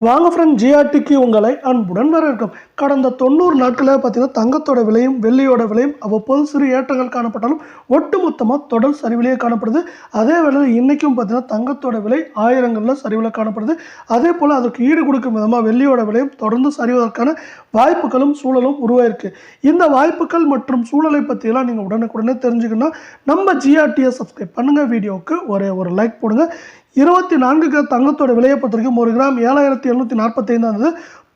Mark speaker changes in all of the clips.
Speaker 1: வாங்க ஃப்ரெண்ட், ஜிஆர்டிக்கு உங்களை அன்புடன் வரவேற்கும். கடந்த 90 நாட்களில் பார்த்தீங்கன்னா தங்கத்தோட விலையும் வெள்ளியோட விலையும் அவ்வப்போது சிறு ஏற்றங்கள் காணப்பட்டாலும் ஒட்டுமொத்தமாக தொடர் சரிவிலேயே காணப்படுது. அதே வேளையில் இன்றைக்கும் பார்த்தீங்கன்னா தங்கத்தோட விலை ஆயிரங்களில் சரிவில் காணப்படுது. அதே போல் அதற்கு ஈடு கொடுக்கும் விதமாக வெள்ளியோட விலையும் தொடர்ந்து சரிவதற்கான வாய்ப்புகளும் சூழலும் உருவாயிருக்கு. இந்த வாய்ப்புகள் மற்றும் சூழலை பற்றியெல்லாம் நீங்கள் உடனுக்குடனே தெரிஞ்சுக்கணும். நம்ம ஜிஆர்டியை சப்ஸ்கிரைப் பண்ணுங்கள், வீடியோவுக்கு ஒரு லைக் போடுங்க. 24 கிராம் தங்கத்தோட விலையை பொறுத்த வரைக்கும் 1 கிராம் 7745 இருந்தது.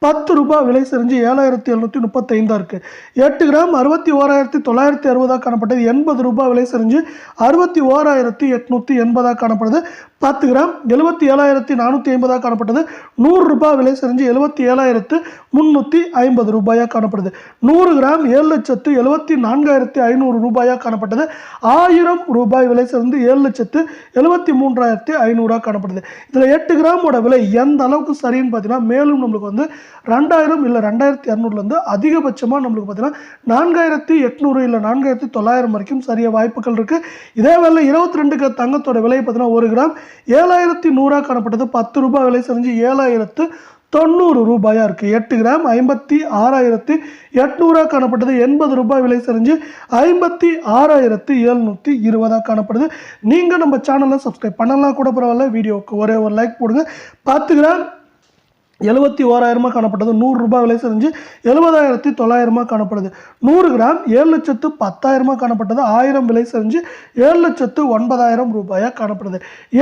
Speaker 1: 10 ரூபாய் விலை சரிஞ்சு 7735 இருக்குது. 8 கிராம் 61,960 காணப்பட்டது. 80 ரூபாய் விலை சரிஞ்சு 61,880 காணப்படுது. 10 கிராம் 77,450 காணப்பட்டது. 100 ரூபாய் விலை சரிஞ்சு 77,350 ரூபாயாக காணப்படுது. 100 கிராம் 7,74,500 ரூபாயாக காணப்பட்டது. 1000 ரூபாய் விலை சரிந்து 7,73,500 காணப்படுது. இதில் 8 கிராமோட விலை எந்த அளவுக்கு சரின்னு பார்த்தீங்கன்னா மேலும் நம்மளுக்கு வந்து 2000 இல்லை 2200 அதிகபட்சமாக நம்மளுக்கு பார்த்தீங்கன்னா 4800 இல்லை 4900 வரைக்கும் சரிய வாய்ப்புகள் இருக்குது. இதே வேலை 22 தங்கத்தோட விலை பார்த்தீங்கன்னா 1 கிராம் 7100 காணப்பட்டது. 10 ரூபாய் விலை சரிஞ்சு 7090 ரூபாயாக இருக்குது. 8 கிராம் 56,800 காணப்பட்டது. 80 ரூபாய் விலை சரிஞ்சு 56,720 காணப்படுது. நீங்கள் நம்ம சேனலை சப்ஸ்கிரைப் பண்ணலாம் கூட பரவாயில்ல, வீடியோவுக்கு ஒரு லைக் போடுங்க. 10 கிராம் 71,000 காணப்பட்டது. 100 ரூபாய் விலை சரிஞ்சு 70,900 காணப்படுது. 100 கிராம் 7,10,000 காணப்பட்டது. 1000 விலை சரிஞ்சு 7,09,000 ரூபாயாக காணப்படுது.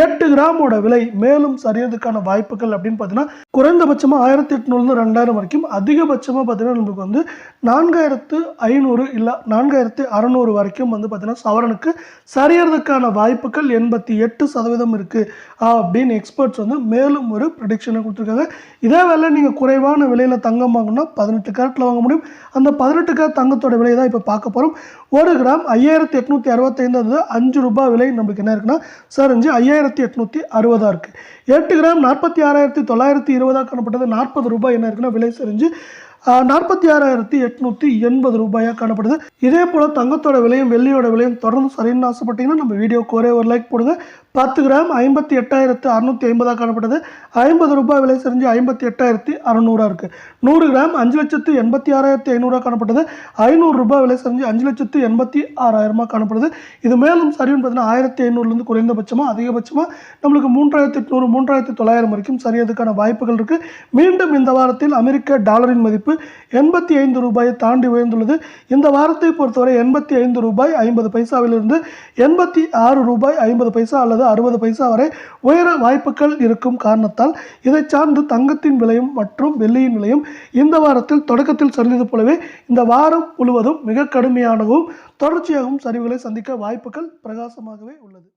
Speaker 1: 8 கிராமோட விலை மேலும் சரியறதுக்கான வாய்ப்புகள் அப்படின்னு பார்த்தீங்கன்னா குறைந்தபட்சமாக 1,800 2000 வரைக்கும், அதிகபட்சமாக பார்த்தீங்கன்னா நம்மளுக்கு வந்து 4,500 இல்லை 4,600 வரைக்கும் வந்து பார்த்தீங்கன்னா சவரனுக்கு சரியறதுக்கான வாய்ப்புகள் 88% இருக்குது அப்படின்னு எக்ஸ்பர்ட்ஸ் வந்து மேலும் ஒரு ப்ரெடிக்ஷனை கொடுத்துருக்காங்க. இதே வேலை நீங்கள் குறைவான விலையில் தங்கம் வாங்கணும்னா 18 கேரட்டில் வாங்க முடியும். அந்த 18 கேரட் தங்கத்தோட விலை தான் இப்போ பார்க்க போகிறோம். 1 கிராம் 5,865 5 ரூபாய் விலை நம்மளுக்கு என்ன இருக்குன்னா சரிஞ்சு 5,860 இருக்குது. 8 கிராம் 46,920 காணப்பட்டது. 40 ரூபாய் என்ன இருக்குன்னா விலை சரிஞ்சு 46,880 ரூபாயாக காணப்படுது. இதே போல் தங்கத்தோட விலையும் வெள்ளியோட விலையும் தொடர்ந்து சரின்னு ஆசைப்பட்டீங்கன்னா நம்ம வீடியோக்கு ஒரு லைக் போடுங்க. 10 கிராம் 58,650 காணப்பட்டது. 50 ரூபாய் விலை சரிஞ்சு 58,600 இருக்குது. 100 கிராம் 5,86,500 காணப்பட்டது. 500 ரூபாய் விலை சரிஞ்சு 5,86,000 காணப்படுது. இது மேலும் சரின்னு பார்த்தீங்கன்னா 1,500 குறைந்தபட்சமாக அதிகபட்சமாக நம்மளுக்கு 3,800 3,900 வரைக்கும் சரியதுக்கான வாய்ப்புகள் இருக்குது. மீண்டும் இந்த வாரத்தில் அமெரிக்க டாலரின் மதிப்பு 85 ரூபாயை தாண்டி உயர்ந்துள்ளது. இந்த வாரத்தை பொறுத்தவரை 85 ரூபாய் 50 பைசாவிலிருந்து 86 ரூபாய் 50 பைசா அல்லது 60 பைசா வரை உயர வாய்ப்புகள் இருக்கும் காரணத்தால் இதை சார்ந்து தங்கத்தின் விலையும் மற்றும் வெள்ளியின் விலையும் இந்த வாரத்தில் தொடக்கத்தில் சரிந்தது போலவே இந்த வாரம் முழுவதும் மிக கடுமையாகவும் தொடர்ச்சியாகவும் சரிவுகளை சந்திக்க வாய்ப்புகள் பிரகாசமாகவே உள்ளது.